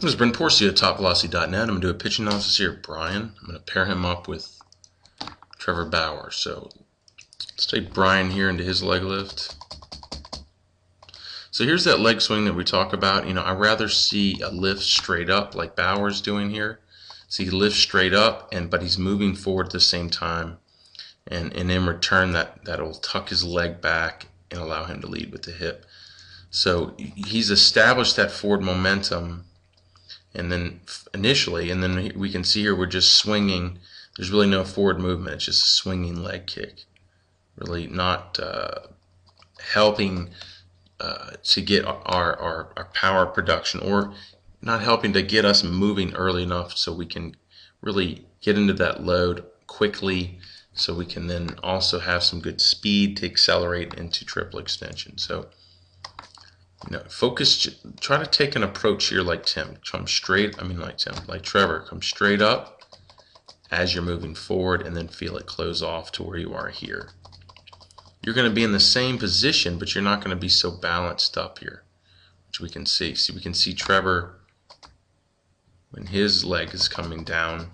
This is Brent Porcia at TopVelocity.net. I'm going to do a pitch analysis here of Brian. I'm going to pair him up with Trevor Bauer. So let's take Brian here into his leg lift. So here's that leg swing that we talk about. I rather see a lift straight up like Bauer's doing here. So he lifts straight up, but he's moving forward at the same time. And in return, that'll tuck his leg back and allow him to lead with the hip. So he's established that forward momentum. And then initially, and then we can see here we're just swinging. There's really no forward movement. It's just a swinging leg kick. Really not helping to get our power production, or not helping to get us moving early enough so we can really get into that load quickly, so we can then also have some good speed to accelerate into triple extension. So focus, try to take an approach here like Tim. Like Trevor, come straight up as you're moving forward and then feel it close off to where you are here. You're going to be in the same position, but you're not going to be so balanced up here, which we can see. See, we can see Trevor, when his leg is coming down,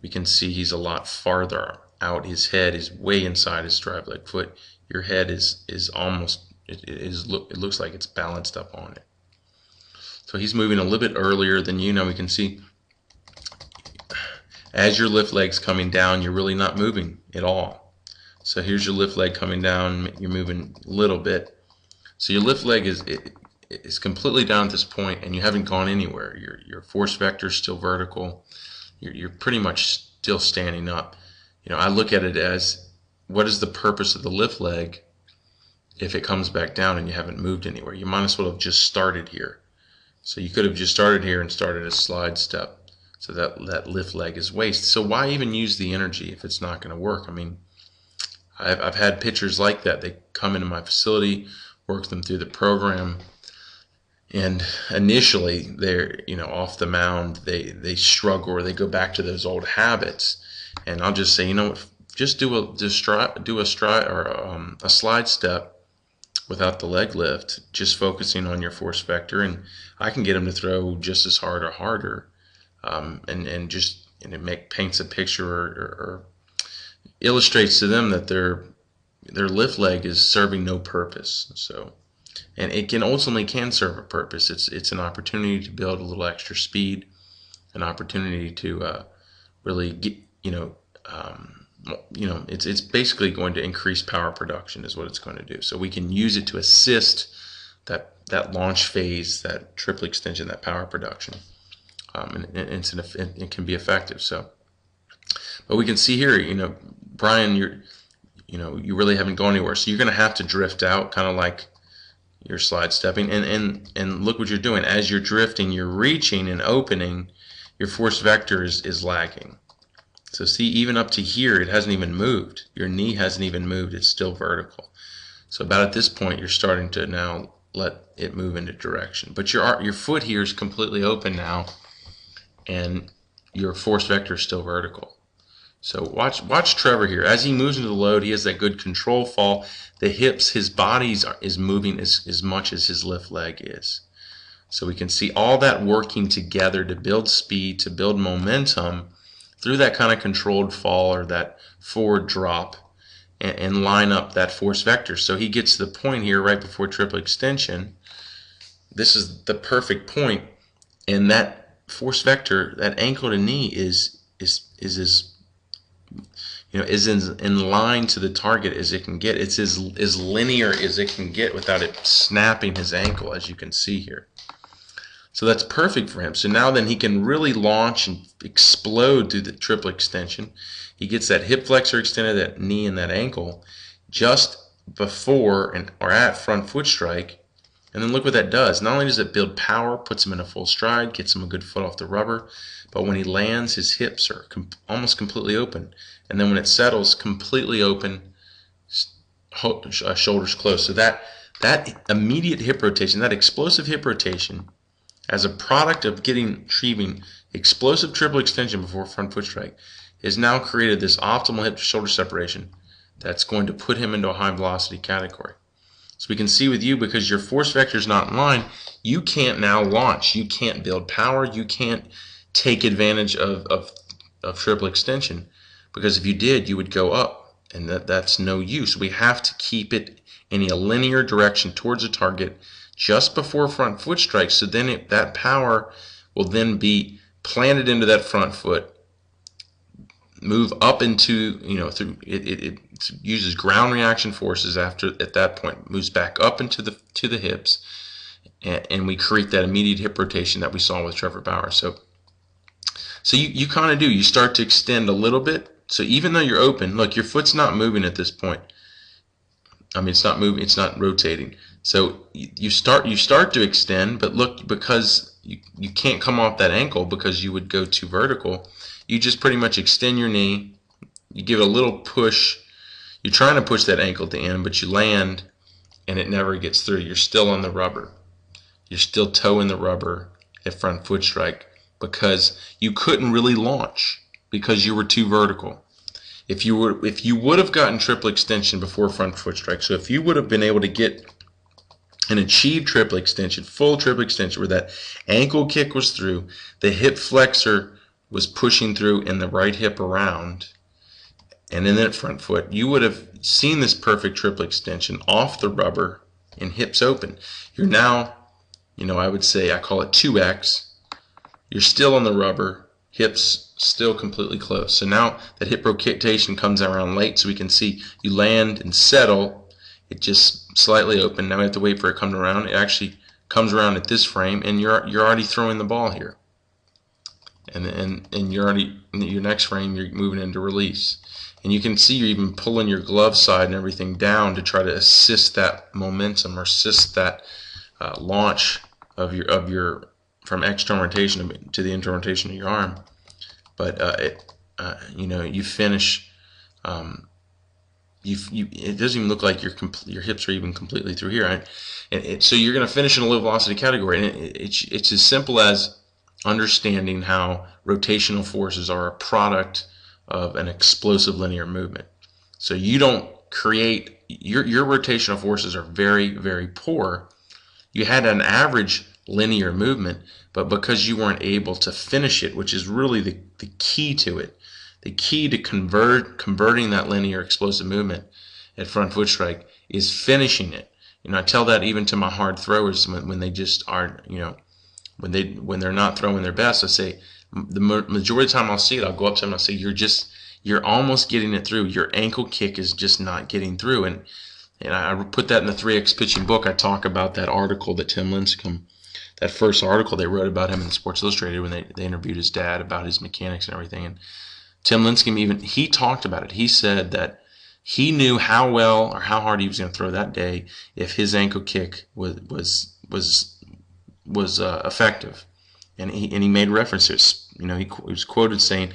we can see he's a lot farther out. His head is way inside his drive leg foot. Your head is almost, it looks like it's balanced up on it. So he's moving a little bit earlier than you. Now we can see as your lift leg's coming down, you're really not moving at all. So here's your lift leg coming down, you're moving a little bit. So your lift leg is completely down at this point, and you haven't gone anywhere. Your force vector is still vertical. You're pretty much still standing up. I look at it as, what is the purpose of the lift leg if it comes back down and you haven't moved anywhere? You might as well have just started here. So you could have just started here and started a slide step. So that lift leg is waste. So why even use the energy if it's not going to work? I mean, I've had pitchers like that. They come into my facility, work them through the program, and initially they're off the mound, they struggle, or they go back to those old habits. And I'll just say, just do a slide step without the leg lift, just focusing on your force vector, and I can get them to throw just as hard or harder, and it paints a picture or illustrates to them that their lift leg is serving no purpose. So, and it ultimately can serve a purpose. It's an opportunity to build a little extra speed, an opportunity to really get it's basically going to increase power production is what it's going to do. So we can use it to assist that launch phase, that triple extension, that power production, and it can be effective. So, but we can see here, Brian, you really haven't gone anywhere. So you're going to have to drift out, kind of like you're slide stepping, and look what you're doing. As you're drifting, you're reaching and opening. Your force vector is lagging. So see, even up to here, it hasn't even moved. Your knee hasn't even moved. It's still vertical. So about at this point, you're starting to now let it move into direction. But your foot here is completely open now, and your force vector is still vertical. So watch Trevor here. As he moves into the load, he has that good control fall. The hips, his body is moving as much as his lift leg is. So we can see all that working together to build speed, to build momentum through that kind of controlled fall or that forward drop, and line up that force vector. So he gets to the point here right before triple extension. This is the perfect point, and that force vector, that ankle to knee, is in line to the target as it can get. It's as linear as it can get without it snapping his ankle, as you can see here. So that's perfect for him. So now then he can really launch and explode through the triple extension. He gets that hip flexor extended, that knee and that ankle just before or at front foot strike. And then look what that does. Not only does it build power, puts him in a full stride, gets him a good foot off the rubber, but when he lands, his hips are almost completely open. And then when it settles, completely open, shoulders closed. So that immediate hip rotation, that explosive hip rotation, as a product of achieving explosive triple extension before front foot strike, has now created this optimal hip to shoulder separation that's going to put him into a high velocity category. So we can see with you, because your force vector is not in line, you can't now launch. You can't build power. You can't take advantage of triple extension, because if you did, you would go up, and that's no use. We have to keep it in a linear direction towards the target just before front foot strike, so then that power will then be planted into that front foot, move up into, through it uses ground reaction forces after, at that point, moves back up into the hips, and we create that immediate hip rotation that we saw with Trevor Bauer. So you kind of do, you start to extend a little bit. So even though you're open, look, your foot's not moving at this point. I mean, it's not moving, it's not rotating. So you start to extend, but look, because you can't come off that ankle because you would go too vertical, you just pretty much extend your knee, you give it a little push, you're trying to push that ankle to end, but you land and it never gets through. You're still on the rubber. You're still toeing the rubber at front foot strike because you couldn't really launch because you were too vertical. If you would have gotten triple extension before front foot strike, so if you would have been able to get and achieve triple extension, full triple extension, where that ankle kick was through, the hip flexor was pushing through and the right hip around, and then that front foot, you would have seen this perfect triple extension off the rubber and hips open. You're now, I would say, I call it 2x. You're still on the rubber, hips still completely closed. So now that hip rotation comes around late, so we can see you land and settle, it just slightly open. Now we have to wait for it to come around. It actually comes around at this frame, and you're already throwing the ball here. And you're already, in your next frame, you're moving into release. And you can see you're even pulling your glove side and everything down to try to assist that momentum or assist that launch of your from external rotation to the internal rotation of your arm. But you finish. It doesn't even look like your hips are even completely through here. Right? So you're going to finish in a low velocity category, and it's as simple as understanding how rotational forces are a product of an explosive linear movement. So you don't create, your rotational forces are very, very poor. You had an average linear movement, but because you weren't able to finish it, which is really the key to it, the key to converting that linear explosive movement at front foot strike is finishing it. I tell that even to my hard throwers when they just are, when they're not throwing their best. I say, the majority of the time I'll see it, I'll go up to them and I'll say, you're almost getting it through. Your ankle kick is just not getting through. And I put that in the 3X pitching book. I talk about that article that Tim Lincecum, that first article they wrote about him in Sports Illustrated when they interviewed his dad about his mechanics and everything. And Tim Lincecum, he talked about it. He said that he knew how well or how hard he was going to throw that day if his ankle kick was effective. And he made reference to it. He was quoted saying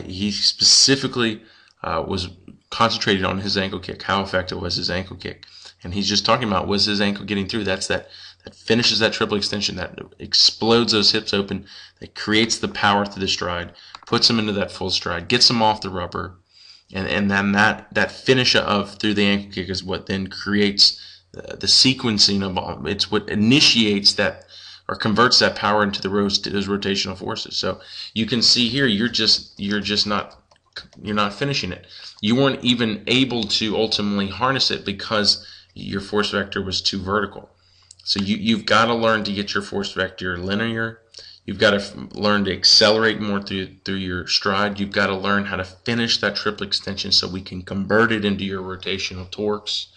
he specifically was concentrated on his ankle kick, how effective was his ankle kick. And he's just talking about, was his ankle getting through? That's that finishes that triple extension, that explodes those hips open, that creates the power through the stride, puts him into that full stride, gets him off the rubber, and then that finish of through the ankle kick is what then creates the sequencing of, it's what initiates that or converts that power into those rotational forces. So you can see here, you're not finishing it. You weren't even able to ultimately harness it because your force vector was too vertical. So you've got to learn to get your force vector linear. You've got to learn to accelerate more through your stride. You've got to learn how to finish that triple extension so we can convert it into your rotational torques,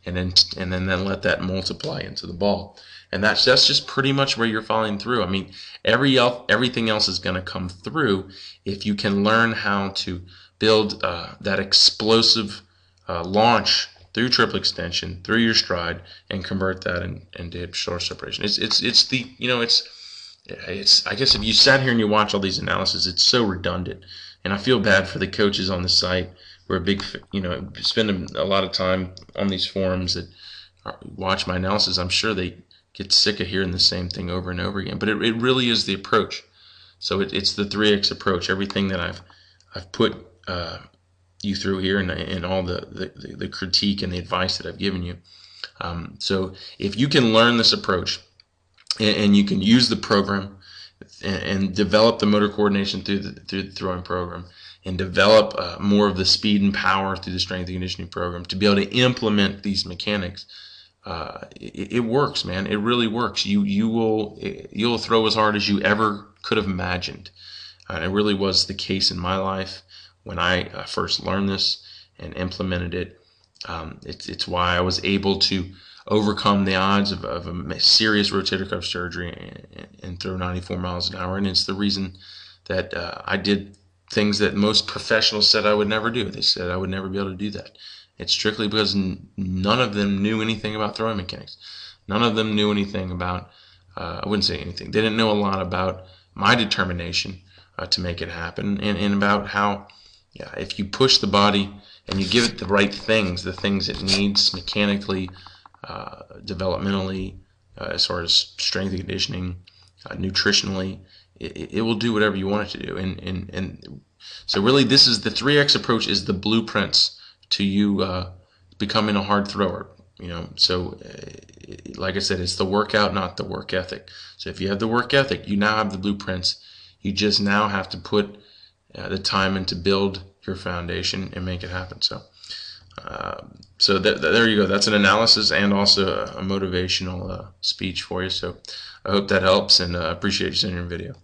and then let that multiply into the ball. And that's just pretty much where you're following through. I mean, everything else is going to come through if you can learn how to build that explosive launch through triple extension, through your stride, and convert that into hip shoulder separation. It's I guess if you sat here and you watch all these analyses, it's so redundant, and I feel bad for the coaches on the site. We're spend a lot of time on these forums that watch my analysis. I'm sure they get sick of hearing the same thing over and over again, but it really is the approach. So it's the 3X approach. Everything that I've put you through here, and all the critique and the advice that I've given you, So if you can learn this approach and you can use the program and develop the motor coordination through the throwing program, and develop more of the speed and power through the strength and conditioning program to be able to implement these mechanics, it works, man. It really works. You'll throw as hard as you ever could have imagined. It really was the case in my life when I first learned this and implemented it. It's why I was able to overcome the odds of a serious rotator cuff surgery and throw 94 miles an hour. And it's the reason that I did things that most professionals said I would never do. They said I would never be able to do that. It's strictly because none of them knew anything about throwing mechanics. None of them knew anything about, I wouldn't say anything. They didn't know a lot about my determination to make it happen, and about how, yeah, if you push the body and you give it the right things, the things it needs mechanically, developmentally, as far as strength and conditioning, nutritionally, it will do whatever you want it to do. And so really, this is the 3X approach is the blueprints to you becoming a hard thrower. So like I said, it's the workout, not the work ethic. So if you have the work ethic, you now have the blueprints. You just now have to put the time in to build your foundation and make it happen. So there you go. That's an analysis and also a motivational speech for you. So I hope that helps, and appreciate you sending your video.